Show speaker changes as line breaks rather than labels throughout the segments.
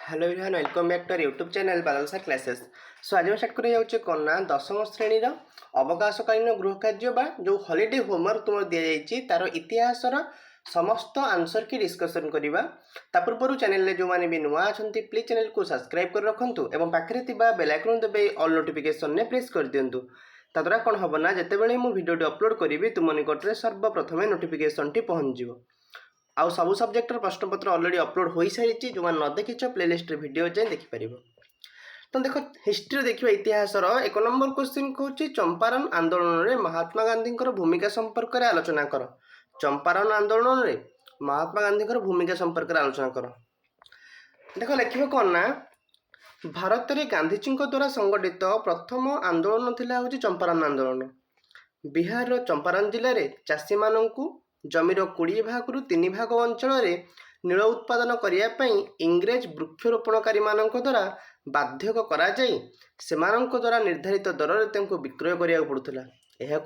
Hello everyone welcome back to our YouTube channel Badal sir classes. So आज start कर कौन दशम श्रेणी अवकाशकालीन गृह कार्य जो हॉलीडे होमवर्क तुम दि जाइए तार इतिहासर समस्त आंसर की डिस्कसन करवा। पूर्व चैनल जो मैंने भी नुआ अच्छा प्लीज चैनल को सब्सक्राइब कर रखुँ और पाखे बेल आइकन देवे ऑल नोटिफिकेशन ने प्रेस कर दिंतु। ताद्वारा कौन हम ना जितेबाला मुझे भिडियो अपलोड करी तुम निकट में सर्वप्रथमे नोटिफिकेशन टी पहुँच आउ सब सब्जेक्टर प्रश्नपत्र ऑलरेडी अपलोड हो सारी जो न देखिछ प्लेलिस्ट वीडियो जाए देखिपर। तो देख हिस्ट्री देखिए इतिहास एक नंबर क्वेश्चन कौन चंपारण आंदोलन में महात्मा गांधी भूमिका संपर्क में आलोचना कर। चंपारण आंदोलन में महात्मा गांधी भूमिका संपर्क में आलोचना कर। देख लिखे कौन ना भारत में गांधीजी द्वारा संगठित प्रथम आंदोलन थिला हूँ चंपारण आंदोलन। बिहार चंपारण जिले में चाषी मानू जमीर 20 भाग रु 3 भाग अंचल नील उत्पादन करने इंग्रेज वृक्षरोपणकारी द्वारा बाध्यक द्वारा निर्धारित दर में विक्रय करा पड़ूला। यह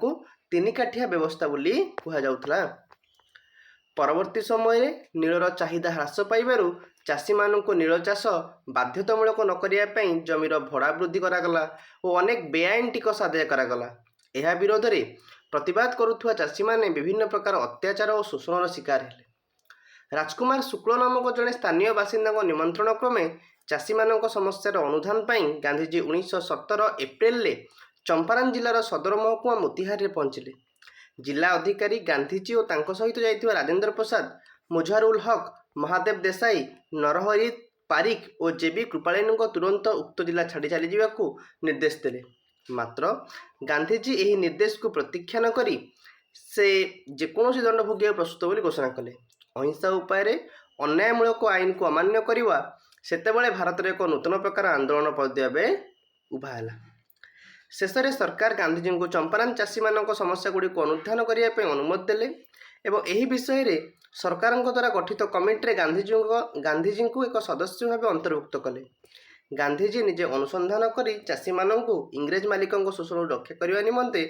तीन काठिया व्यवस्था बोली कहुला। परवर्ती समय नीलर चाहिदा ह्रास पाइबारु चाषी मानू नील चाष बाध्यतामूलक न करने जमीर भड़ा वृद्धि करागला और अनेक बेआईन टिकस आदाय करागला। यह विरोध में प्रतिवाद करुवा चाषी माने विभिन्न प्रकार अत्याचार और शोषण शिकार हेले। राजकुमार शुक्ल नामक जड़े स्थानीय बासिंदा निमंत्रण क्रमे चाषी मानक समस्यार अनुधान पाई गांधीजी 1917 एप्रिल में चंपारण जिलार सदर महकुमा मोतिहार में पहुंचले। जिला अधिकारी गांधीजी और तांको सहित जाइथिबा राजेंद्र प्रसाद, मुजहरुल हक, महादेव देसाई, नरहरि पारिक और जेबी कृपालिनी तुरंत उक्त जिला छाड़ी चली जावाकू निर्देश देले। मात्र गांधीजी यही निर्देश को प्रतीक्षा करी से जेकोसी दंड भोग प्रस्तुत बोली घोषणा कले। अहिंसा उपाय अन्यायमूलक आईन को अमान्य करवा सेतेबेले भारत में एक नूतन प्रकार आंदोलन पद्य उभाला। शेष में सरकार गांधीजी को चंपारण चाषी मानक समस्या गुड़ी को अनुधान करने अनुमति देले एवं यही विषय में सरकार द्वारा गठित कमिटी गांधीजी को एक सदस्य भाव अंतर्भुक्त कले। गांधीजी निजे अनुसंधान करी चाषी मानू इंग्रेज मालिकों शोषण रक्षा करने निमंते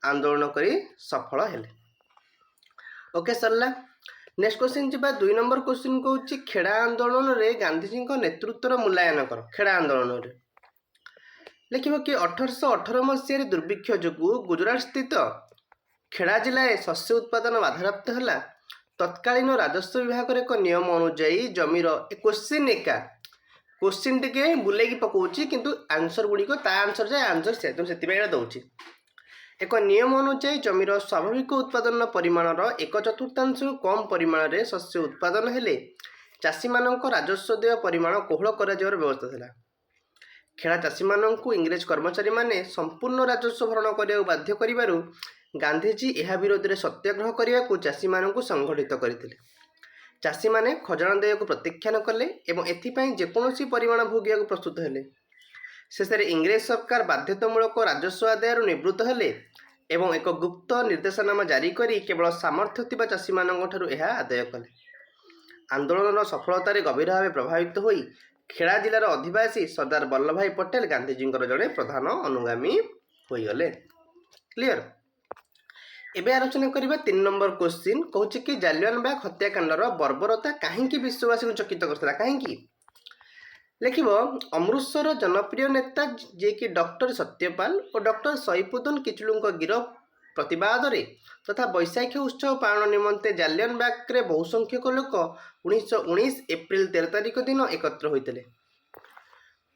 आंदोलन करी सफल हेले। ओके सरला। नेक्स्ट क्वेश्चन जी 2 नंबर क्वेश्चन कौन खेड़ा आंदोलन में गांधीजी नेतृत्व मूल्यांकन कर। खेड़ा आंदोलन में लिखिब कि 1818 मसीह दुर्भिक्ष जो गुजरात स्थित खेड़ा जिले में शस्य उत्पादन बाधाप्राप्त है। तत्कालीन राजस्व विभाग एक नियम अनुजाई जमीर क्वेश्चन एका क्वेश्चन टे बुले पकाऊँ किंतु आंसर गुड़िक आंसर जाए आंसर से दूसरी एक नियम अनुसार जमीर स्वाभाविक उत्पादन परिमाणर 1/4 कम परिमाण में शस्य उत्पादन हेले चाषी मानक राजस्व देय परिमाण कोहल कर व्यवस्था था। खेड़ा चाषी मानू इंग्रेज कर्मचारी माने संपूर्ण राजस्व भरण करने बाध्य करिबारु गांधीजी यह विरोध में सत्याग्रह करने को चाषी मानू संगठित करथिले। चाषी माने खजना देय को प्रत्याख्यान कले एवं एथिपाई जेकोसी परिमाण भोगिया प्रस्तुत हेले। शेष में इंग्रेज सरकार बाध्यतामूलक राजस्व आदाय निवृत्त हेले एवं एक गुप्त निर्देशनामा जारी करी केवल सामर्थ्य थिबा चाषी मानक ठारू यह आदाय कले। आंदोलन सफलतार गभीर भाव प्रभावित होई खेड़ा जिलार अधिवासी सरदार वल्लभ भाई पटेल गांधीजी जड़े प्रधान अनुगामी होइगले। क्लियर। एबे आलोचना करिबा 3 नंबर क्वेश्चन कहूँ कि जालियानबाग हत्याकांडर बर्बरता कहीं विश्ववासी को चकित करता कहीं। लिखिब अमृतसर जनप्रिय नेता जे कि डॉक्टर सत्यपाल और डॉक्टर सईफुद्दीन किचलू गिरफ प्रतिवाद तथा वैशाखी उत्सव पालन निमंते जालियानबाग रे बहुसंख्यक लोक 1919 एप्रिल 13 तारिख दिन एकत्र होते।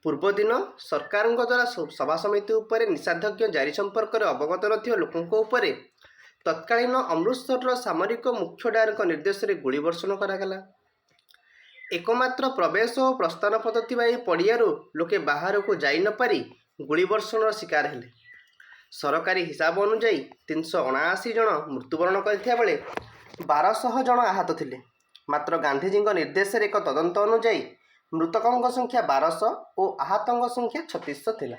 पूर्व दिन सरकार द्वारा सभा समिति उपर निषेधाज्ञा जारी संपर्क में अवगत न लोकों तत्कालीन अमृतसर सामरिक मुख्य डायर निर्देश में गुली वर्षण करागला। एकमात्र प्रवेश और प्रस्थान पथ थिबा पड़ियारू लोके बाहर को जाई न पारी गुली वर्षण शिकार हेले। सरकारी हिसाब अनुजाई 379 जन मृत्युवरण करथिया बेले 1200 जन आहत थिले। मात्र गांधीजी निर्देश एक तदंत अनुजाई मृतकों संख्या 1200 और आहतों संख्या 3600 थिला।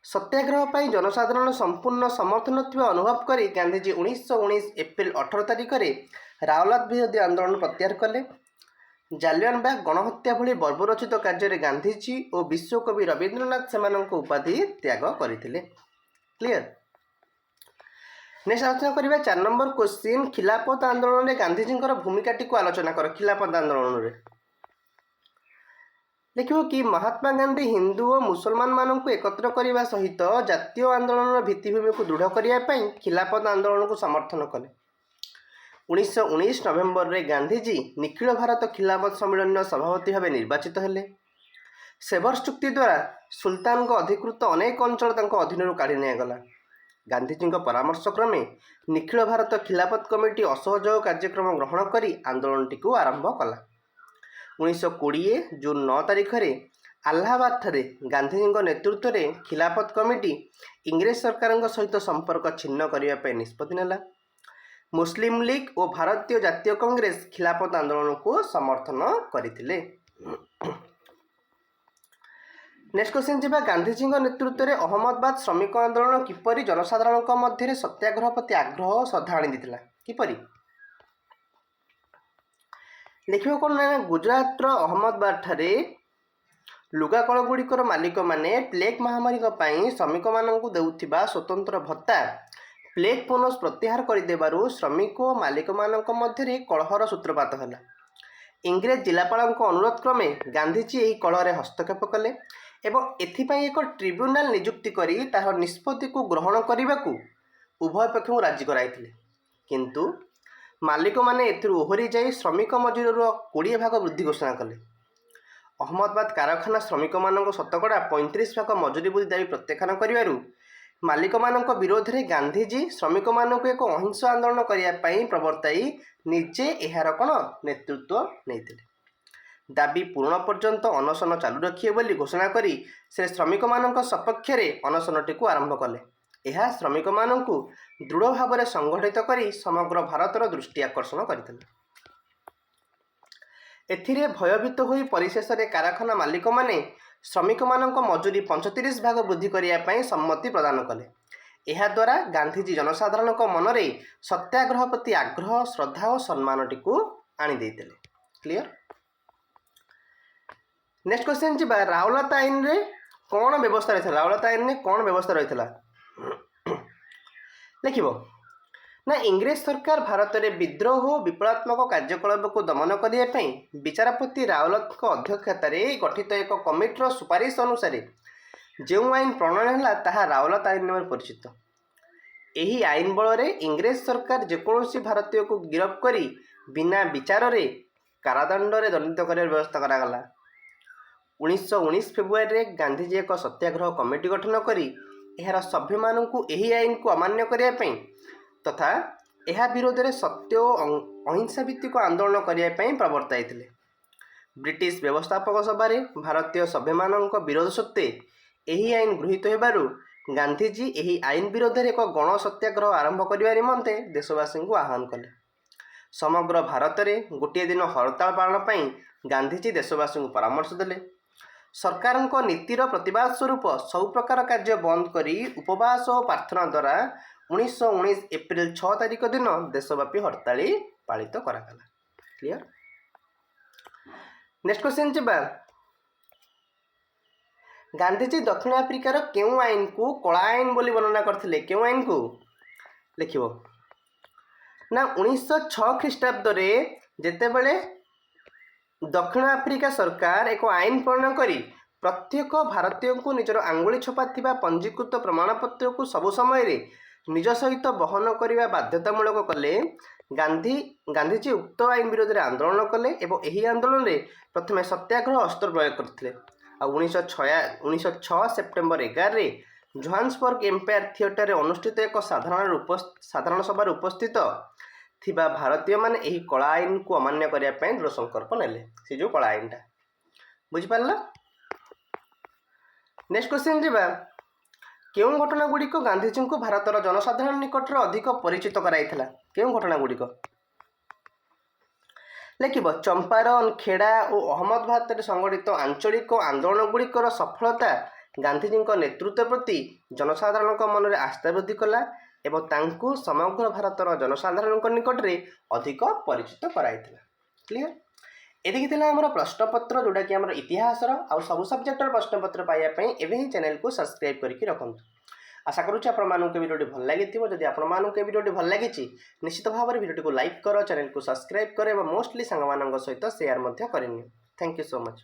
सत्याग्रह पर जनसाधारण संपूर्ण समर्थन अनुभव करी गांधीजी 1919 एप्रिल 18 तारिख में रावलात विरोधी आंदोलन प्रत्याहार कले। जालियानबाग गणहत्या भली बर्बरचित कार्य गांधीजी और विश्वकवि रवींद्रनाथ से उपाधि त्याग करथिले। क्लियर। नेक्स्ट आलोचना करिबा 4 नंबर क्वेश्चन खिलाफत आंदोलन में गांधीजी भूमिका टी आलोचना कर। खिलाफत आंदोलन में ଦେଖିବ କି ମହାତ୍ମା ଗାନ୍ଧୀ ହିନ୍ଦୁ ଓ ମୁସଲମାନ ମାନଙ୍କୁ एकत्र କରିବା ସହିତ ଜାତୀୟ ଆନ୍ଦୋଳନର ଭିତ୍ତିଭୂମିକୁ ଦୃଢ଼ କରିବା ପାଇଁ ଖିଲାଫତ ଆନ୍ଦୋଳନକୁ ସମର୍ଥନ କଲେ। 1919 ନଭେମ୍ବରରେ ଗାନ୍ଧୀଜୀ ନିଖିଳ ଭାରତ ଖିଲାଫତ ସମ୍ମିଳନୀର ସଭାପତି ଭାବେ ନିର୍ବାଚିତ ହେଲେ। ସେଭର୍ସ ଚୁକ୍ତି ଦ୍ୱାରା ସୁଲତାନଙ୍କ ଅଧିକୃତ ଅନେକ ଅଞ୍ଚଳ ତାଙ୍କ ଅଧୀନରୁ କାଢ଼ି ନିଆଗଲା। ଗାନ୍ଧୀଜୀଙ୍କ ପରାମର୍ଶ କ୍ରମେ ନିଖିଳ ଭାରତ ଖିଲାଫତ କମିଟି ଅସହଯୋଗ କାର୍ଯ୍ୟକ୍ରମ ଗ୍ରହଣ କରି ଆନ୍ଦୋଳନଟିକୁ ଆରମ୍ଭ କଲା। 1920 ଜୁନ୍ 9 ତାରିଖରେ ଆହ୍ଲାବାଦଠାରେ ଗାନ୍ଧୀଜୀଙ୍କ ନେତୃତ୍ୱରେ ଖିଲାଫତ କମିଟି ଇଂରେଜ ସରକାରଙ୍କ ସହିତ ସମ୍ପର୍କ ଛିନ୍ନ କରିବା ପାଇଁ ନିଷ୍ପତ୍ତି ନେଲା। ମୁସଲିମ ଲିଗ୍ ଓ ଭାରତୀୟ ଜାତୀୟ କଂଗ୍ରେସ ଖିଲାଫତ ଆନ୍ଦୋଳନକୁ ସମର୍ଥନ କରିଥିଲେ। ନେକ୍ସଟ କ୍ୱେଶ୍ଚନ୍ ଯିବା, ଗାନ୍ଧୀଜୀଙ୍କ ନେତୃତ୍ୱରେ ଅହମ୍ମଦାବାଦ ଶ୍ରମିକ ଆନ୍ଦୋଳନ କିପରି ଜନସାଧାରଣଙ୍କ ମଧ୍ୟରେ ସତ୍ୟାଗ୍ରହ ପ୍ରତି ଆଗ୍ରହ ଓ ଶ୍ରଦ୍ଧା ଆଣିଦେଇଥିଲା? କିପରି? ଦେଖିବ କ'ଣ ନା, ଗୁଜରାଟର ଅହମ୍ମଦାବାଦଠାରେ ଲୁଗାକଳଗୁଡ଼ିକର ମାଲିକମାନେ ପ୍ଲେଗ୍ ମହାମାରୀଙ୍କ ପାଇଁ ଶ୍ରମିକମାନଙ୍କୁ ଦେଉଥିବା ସ୍ୱତନ୍ତ୍ର ଭତ୍ତା ପ୍ଲେଗ୍ ବୋନସ୍ ପ୍ରତ୍ୟାହାର କରିଦେବାରୁ ଶ୍ରମିକ ଓ ମାଲିକମାନଙ୍କ ମଧ୍ୟରେ କଳହର ସୂତ୍ରପାତ ହେଲା। ଇଂରେଜ ଜିଲ୍ଲାପାଳଙ୍କ ଅନୁରୋଧ କ୍ରମେ ଗାନ୍ଧୀଜୀ ଏହି କଳହରେ ହସ୍ତକ୍ଷେପ କଲେ ଏବଂ ଏଥିପାଇଁ ଏକ ଟ୍ରିବ୍ୟୁନାଲ ନିଯୁକ୍ତି କରି ତାହାର ନିଷ୍ପତ୍ତିକୁ ଗ୍ରହଣ କରିବାକୁ ଉଭୟ ପକ୍ଷଙ୍କୁ ରାଜି କରାଇଥିଲେ। କିନ୍ତୁ ମାଲିକମାନେ ଏଥିରୁ ଓହରି ଯାଇ ଶ୍ରମିକ ମଜୁରୀର 20 ଭାଗ ବୃଦ୍ଧି ଘୋଷଣା କଲେ। ଅହମ୍ମଦାବାଦ କାରଖାନା ଶ୍ରମିକମାନଙ୍କ ଶତକଡ଼ା 35 ଭାଗ ମଜୁରୀ ବୃଦ୍ଧି ଦାବି ପ୍ରତ୍ୟାଖ୍ୟାନ କରିବାରୁ ମାଲିକମାନଙ୍କ ବିରୋଧରେ ଗାନ୍ଧୀଜୀ ଶ୍ରମିକମାନଙ୍କୁ ଏକ ଅହିଂସ ଆନ୍ଦୋଳନ କରିବା ପାଇଁ ପ୍ରବର୍ତ୍ତାଇ ନିଜେ ଏହାର ନେତୃତ୍ୱ ନେଇଥିଲେ। ଦାବି ପୂରଣ ପର୍ଯ୍ୟନ୍ତ ଅନଶନ ଚାଲୁ ରଖିବେ ବୋଲି ଘୋଷଣା କରି ସେ ଶ୍ରମିକମାନଙ୍କ ସପକ୍ଷରେ ଅନଶନଟିକୁ ଆରମ୍ଭ କଲେ। ଏହା ଶ୍ରମିକମାନଙ୍କୁ ଦୃଢ଼ ଭାବରେ ସଂଗଠିତ କରି ସମଗ୍ର ଭାରତର ଦୃଷ୍ଟି ଆକର୍ଷଣ କରିଥିଲା। ଏଥିରେ ଭୟଭୀତ ହୋଇ ପରିଶେଷରେ କାରଖାନା ମାଲିକମାନେ ଶ୍ରମିକମାନଙ୍କ ମଜୁରୀ 35 ଭାଗ ବୃଦ୍ଧି କରିବା ପାଇଁ ସମ୍ମତି ପ୍ରଦାନ କଲେ। ଏହାଦ୍ୱାରା ଗାନ୍ଧୀଜୀ ଜନସାଧାରଣଙ୍କ ମନରେ ସତ୍ୟାଗ୍ରହ ପ୍ରତି ଆଗ୍ରହ, ଶ୍ରଦ୍ଧା ଓ ସମ୍ମାନଟିକୁ ଆଣିଦେଇଥିଲେ। କ୍ଲିୟର? ନେକ୍ସଟ କ୍ୱେଶ୍ଚନ୍ ଯିବା, ରାଓଲାତ ଆଇନରେ କ'ଣ ବ୍ୟବସ୍ଥା ରହିଥିଲା? ରାଓଲାତ ଆଇନରେ କ'ଣ ବ୍ୟବସ୍ଥା ରହିଥିଲା? ଲେଖିବ ନା, ଇଂରେଜ ସରକାର ଭାରତରେ ବିଦ୍ରୋହ ଓ ବିପ୍ଳବାତ୍ମକ କାର୍ଯ୍ୟକଳାପକୁ ଦମନ କରିବା ପାଇଁ ବିଚାରପତି ରାଓଲାତଙ୍କ ଅଧ୍ୟକ୍ଷତାରେ ଗଠିତ ଏକ କମିଟିର ସୁପାରିଶ ଅନୁସାରେ ଯେଉଁ ଆଇନ ପ୍ରଣୟନ ହେଲା ତାହା ରାଓଲାତ ଆଇନ ନାମରେ ପରିଚିତ। ଏହି ଆଇନ ବଳରେ ଇଂରେଜ ସରକାର ଯେକୌଣସି ଭାରତୀୟକୁ ଗିରଫ କରି ବିନା ବିଚାରରେ କାରାଦଣ୍ଡରେ ଦଣ୍ଡିତ କରିବାର ବ୍ୟବସ୍ଥା କରାଗଲା। 1919 ଫେବୃଆରୀରେ ଗାନ୍ଧୀଜୀ ଏକ ସତ୍ୟାଗ୍ରହ କମିଟି ଗଠନ କରି ଏହାର ସଭ୍ୟମାନଙ୍କୁ ଏହି ଆଇନକୁ ଅମାନ୍ୟ କରିବା ପାଇଁ ତଥା ଏହା ବିରୋଧରେ ସତ୍ୟ ଓ ଅହିଂସା ଭିତ୍ତିକ ଆନ୍ଦୋଳନ କରିବା ପାଇଁ ପ୍ରବର୍ତ୍ତାଇଥିଲେ। ବ୍ରିଟିଶ ବ୍ୟବସ୍ଥାପକ ସଭାରେ ଭାରତୀୟ ସଭ୍ୟମାନଙ୍କ ବିରୋଧ ସତ୍ତ୍ୱେ ଏହି ଆଇନ ଗୃହୀତ ହେବାରୁ ଗାନ୍ଧୀଜୀ ଏହି ଆଇନ ବିରୋଧରେ ଏକ ଗଣ ସତ୍ୟାଗ୍ରହ ଆରମ୍ଭ କରିବା ନିମନ୍ତେ ଦେଶବାସୀଙ୍କୁ ଆହ୍ୱାନ କଲେ। ସମଗ୍ର ଭାରତରେ ଗୋଟିଏ ଦିନ ହରତାଳ ପାଳନ ପାଇଁ ଗାନ୍ଧୀଜୀ ଦେଶବାସୀଙ୍କୁ ପରାମର୍ଶ ଦେଲେ। ସରକାରଙ୍କ ନୀତିର ପ୍ରତିବାଦ ସ୍ୱରୂପ ସବୁ ପ୍ରକାର କାର୍ଯ୍ୟ ବନ୍ଦ କରି ଉପବାସ ଓ ପ୍ରାର୍ଥନା ଦ୍ୱାରା 1919 ଏପ୍ରିଲ 6 ତାରିଖ ଦିନ ଦେଶବ୍ୟାପୀ ହରତାଳି ପାଳିତ କରାଗଲା। କ୍ଲିୟର? ନେକ୍ସଟ କ୍ୱେଶ୍ଚନ୍ ଯିବା, ଗାନ୍ଧୀଜୀ ଦକ୍ଷିଣ ଆଫ୍ରିକାର କେଉଁ ଆଇନକୁ କଳା ଆଇନ ବୋଲି ବର୍ଣ୍ଣନା କରିଥିଲେ? କେଉଁ ଆଇନକୁ? ଲେଖିବ ନା, 1906 ଖ୍ରୀଷ୍ଟାବ୍ଦରେ ଯେତେବେଳେ ଦକ୍ଷିଣ ଆଫ୍ରିକା ସରକାର ଏକ ଆଇନ ପ୍ରଣୟନ କରି ପ୍ରତ୍ୟେକ ଭାରତୀୟଙ୍କୁ ନିଜର ଆଙ୍ଗୁଳି ଛପା ଥିବା ପଞ୍ଜୀକୃତ ପ୍ରମାଣପତ୍ରକୁ ସବୁ ସମୟରେ ନିଜ ସହିତ ବହନ କରିବା ବାଧ୍ୟତାମୂଳକ କଲେ, ଗାନ୍ଧୀଜୀ ଉକ୍ତ ଆଇନ ବିରୋଧରେ ଆନ୍ଦୋଳନ କଲେ ଏବଂ ଏହି ଆନ୍ଦୋଳନରେ ପ୍ରଥମେ ସତ୍ୟାଗ୍ରହ ଅସ୍ତ୍ର ପ୍ରୟୋଗ କରିଥିଲେ। ଆଉ 1906 ସେପ୍ଟେମ୍ବର 11ରେ ଜୋହାନ୍ସବର୍ଗ ଏମ୍ପାୟାର ଥିଏଟରରେ ଅନୁଷ୍ଠିତ ଏକ ସାଧାରଣ ସଭାରେ ଉପସ୍ଥିତ ଥିବା ଭାରତୀୟମାନେ ଏହି କଳା ଆଇନକୁ ଅମାନ୍ୟ କରିବା ପାଇଁ ଦୃଢ଼ ସଂକଳ୍ପ ନେଲେ। ସେ ଯେଉଁ କଳା ଆଇନଟା, ବୁଝିପାରିଲ? ନେକ୍ସଟ କ୍ୱେଶ୍ଚନ୍ ଯିବା, କେଉଁ ଘଟଣା ଗୁଡ଼ିକ ଗାନ୍ଧୀଜୀଙ୍କୁ ଭାରତର ଜନସାଧାରଣ ନିକଟରେ ଅଧିକ ପରିଚିତ କରାଇଥିଲା? କେଉଁ ଘଟଣା ଗୁଡ଼ିକ? ଲେଖିବ ଚମ୍ପାରଣ, ଖେଡ଼ା ଓ ଅହମ୍ମଦାବାଦରେ ସଂଗଠିତ ଆଞ୍ଚଳିକ ଆନ୍ଦୋଳନ ଗୁଡ଼ିକର ସଫଳତା ଗାନ୍ଧୀଜୀଙ୍କ ନେତୃତ୍ୱ ପ୍ରତି ଜନସାଧାରଣଙ୍କ ମନରେ ଆସ୍ଥା ବୃଦ୍ଧି କଲା ଏବଂ ତାଙ୍କୁ ସମଗ୍ର ଭାରତର ଜନସାଧାରଣଙ୍କ ନିକଟରେ ଅଧିକ ପରିଚିତ କରାଇଥିଲା। କ୍ଲିୟର? ଏତିକି ଥିଲା ଆମର ପ୍ରଶ୍ନପତ୍ର, ଯେଉଁଟାକି ଆମର ଇତିହାସର ଆଉ ସବୁ ସବଜେକ୍ଟର ପ୍ରଶ୍ନପତ୍ର ପାଇବା ପାଇଁ ଏବେ ହିଁ ଚ୍ୟାନେଲକୁ ସବସ୍କ୍ରାଇବ୍ କରିକି ରଖନ୍ତୁ। ଆଶା କରୁଛି ଆପଣମାନଙ୍କୁ ଭିଡ଼ିଓଟି ଭଲ ଲାଗିଥିବ। ଯଦି ଆପଣମାନଙ୍କୁ ଏ ଭିଡ଼ିଓଟି ଭଲ ଲାଗିଛି ନିଶ୍ଚିତ ଭାବରେ ଭିଡ଼ିଓଟିକୁ ଲାଇକ୍ କର, ଚ୍ୟାନେଲକୁ ସବସ୍କ୍ରାଇବ୍ କର ଏବଂ ମୋଷ୍ଟଲି ସାଙ୍ଗମାନଙ୍କ ସହିତ ସେୟାର ମଧ୍ୟ କରିନିଅ। Thank you so much.